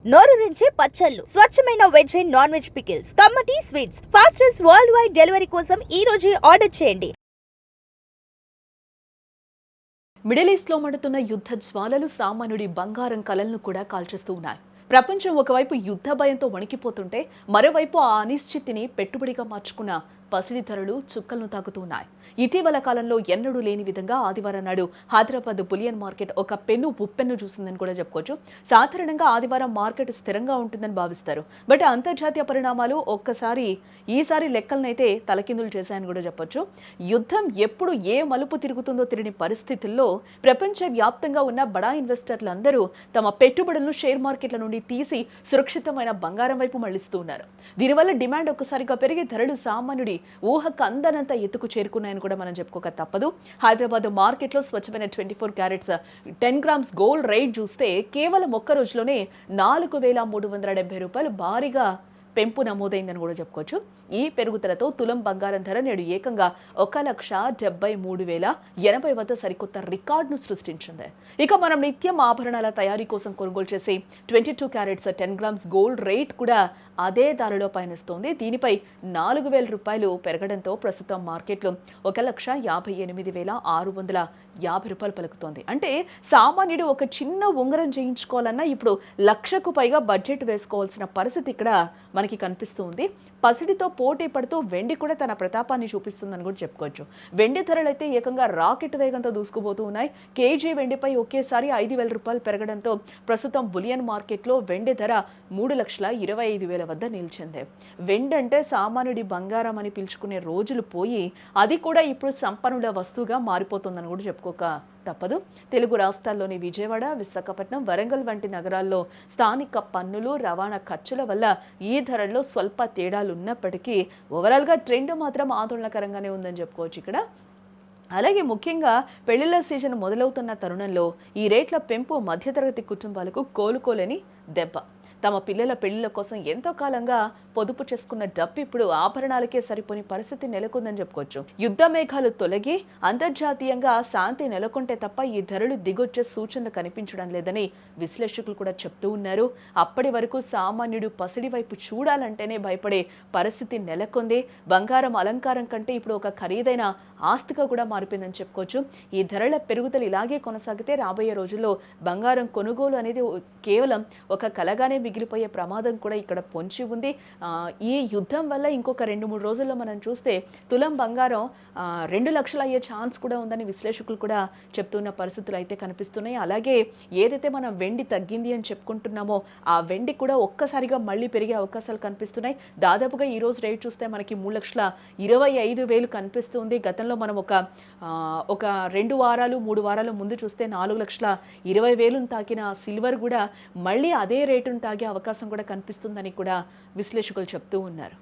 నోరూరించే పచ్చళ్ళు, స్వచ్ఛమైన veg and non veg pickles, కమ్మటి sweets, fastest world wide delivery కోసం ఈ రోజే ఆర్డర్ చేయండి. మిడిల్ ఈస్ట్ లో మండుతున్న యుద్ధ జ్వాలలు సామాన్యుడి బంగారం కలలను కూడా కాల్చేస్తూ ఉన్నాయి. ప్రపంచం ఒకవైపు యుద్ధ భయంతో వణికిపోతుంటే మరోవైపు ఆ అనిశ్చితిని పెట్టుబడిగా మార్చుకున్న పసిడి ధరలు చుక్కలను తాకుతున్నాయి. ఇటీవల కాలంలో ఎన్నడూ లేని విధంగా ఆదివారం నాడు హైదరాబాద్ బులియన్ మార్కెట్ ఒక పెన్ను ఉప్పెన్ను చూసిందని కూడా చెప్పుకోవచ్చు. సాధారణంగా ఆదివారం మార్కెట్ స్థిరంగా ఉంటుందని భావిస్తారు. బట్ అంతర్జాతీయ పరిణామాలు ఈసారి లెక్కలనైతే తలకిందులు చేశాయని కూడా చెప్పొచ్చు. యుద్ధం ఎప్పుడు ఏ మలుపు తిరుగుతుందో తెలియని పరిస్థితుల్లో ప్రపంచ వ్యాప్తంగా ఉన్న బడా ఇన్వెస్టర్లందరూ తమ పెట్టుబడులను షేర్ మార్కెట్ల నుండి తీసి సురక్షితమైన బంగారం వైపు మళ్లిస్తూ ఉన్నారు. దీనివల్ల డిమాండ్ ఒక్కసారిగా పెరిగి ధరలు సామాన్యుడి ఊహకు అందనంత ఎత్తుకు చేరుకున్నాయని కూడా మనం చెప్పుకోక తప్పదు. హైదరాబాద్ మార్కెట్లో స్వచ్ఛమైన 24 క్యారెట్స్ 10 గ్రామ్స్ గోల్డ్ రేట్ చూస్తే కేవలం ఒక్క రోజులోనే 4,370 రూపాయలు భారీగా పెంపు నమోదైందని కూడా చెప్పుకోవచ్చు. ఈ పెరుగుదలతో తులం బంగారం ధర నేడు ఏకంగా 1,73,080 వద్ద సరికొత్త రికార్డును సృష్టించింది. ఇక మనం నిత్యం ఆభరణాల తయారీ కోసం కొనుగోలు చేసే 22 క్యారెట్స్ 10 గ్రామ్స్ గోల్డ్ రేట్ కూడా అదే దారిలో పయనిస్తోంది. దీనిపై 4,000 రూపాయలు పెరగడంతో ప్రస్తుతం మార్కెట్లో 1,58,650 రూపాయలు పలుకుతోంది. అంటే సామాన్యుడు ఒక చిన్న ఉంగరం చేయించుకోవాలన్నా ఇప్పుడు 1,00,000కు పైగా బడ్జెట్ వేసుకోవాల్సిన పరిస్థితి ఇక్కడ మనకి కనిపిస్తుంది. పసిడితో పోటీ పడుతూ వెండి కూడా తన ప్రతాపాన్ని చూపిస్తుందని కూడా చెప్పుకోవచ్చు. వెండి ధరలు అయితే ఏకంగా రాకెట్ వేగంతో దూసుకుపోతూ ఉన్నాయి. కేజీ వెండిపై ఒకేసారి 5,000 రూపాయలు పెరగడంతో ప్రస్తుతం బులియన్ మార్కెట్లో వెండి ధర 3,25,000 వద్ద నిలిచింది. వెండి అంటే సామాన్యుడి బంగారం అని పిలుచుకునే రోజులు పోయి అది కూడా ఇప్పుడు సంపన్నుల వస్తువుగా మారిపోతుందని కూడా చెప్పుకోక తప్పదు. తెలుగు రాష్ట్రాల్లోని విజయవాడ, విశాఖపట్నం, వరంగల్ వంటి నగరాల్లో స్థానిక పన్నులు, రవాణా ఖర్చుల వల్ల ఈ ధరల్లో స్వల్ప తేడాలు ఉన్నప్పటికీ ఓవరాల్గా ట్రెండ్ మాత్రం ఆందోళనకరంగానే ఉందని చెప్పుకోవచ్చు ఇక్కడ. అలాగే ముఖ్యంగా పెళ్లిళ్ల సీజన్ మొదలవుతున్న తరుణంలో ఈ రేట్ల పెంపు మధ్యతరగతి కుటుంబాలకు కోలుకోలేని దెబ్బ. తమ పిల్లల పెళ్లిళ్ల కోసం ఎంతో కాలంగా పొదుపు చేసుకున్న డబ్బు ఇప్పుడు ఆభరణాలకే సరిపోని పరిస్థితి నెలకొందని చెప్పుకోవచ్చు. యుద్ధ మేఘాలు తొలగి అంతర్జాతీయంగా శాంతి నెలకొంటే తప్ప ఈ ధరలు దిగొచ్చే సూచనలు కనిపించడం లేదని విశ్లేషకులు కూడా చెప్తూ ఉన్నారు. అప్పటి వరకు సామాన్యుడు పసిడి వైపు చూడాలంటేనే భయపడే పరిస్థితి నెలకొంది. బంగారం అలంకారం కంటే ఇప్పుడు ఒక ఖరీదైన ఆస్తిగా కూడా మారిపోయిందని చెప్పుకోవచ్చు. ఈ ధరల పెరుగుదల ఇలాగే కొనసాగితే రాబోయే రోజుల్లో బంగారం కొనుగోలు అనేది కేవలం ఒక కలగానే మిగిలిపోయే ప్రమాదం కూడా ఇక్కడ పొంచి ఉంది. ఈ యుద్ధం వల్ల ఇంకొక 2-3 రోజుల్లో మనం చూస్తే తులం బంగారం 2 లక్షలు అయ్యే ఛాన్స్ కూడా ఉందని విశ్లేషకులు కూడా చెప్తున్న పరిస్థితులు అయితే కనిపిస్తున్నాయి. అలాగే ఏదైతే మనం వెండి తగ్గింది అని చెప్పుకుంటున్నామో ఆ వెండి కూడా ఒక్కసారిగా మళ్ళీ పెరిగే అవకాశాలు కనిపిస్తున్నాయి. దాదాపుగా ఈ రోజు రేట్ చూస్తే మనకి 3,25,000 కనిపిస్తుంది. గతంలో మనం ఒక 2 వారాలు 3 వారాల ముందు చూస్తే 4,20,000 తాకిన సిల్వర్ కూడా మళ్ళీ అదే రేటును తాగే అవకాశం కూడా కనిపిస్తుందని కూడా విశ్లేషకులు చెప్తూ ఉన్నారు.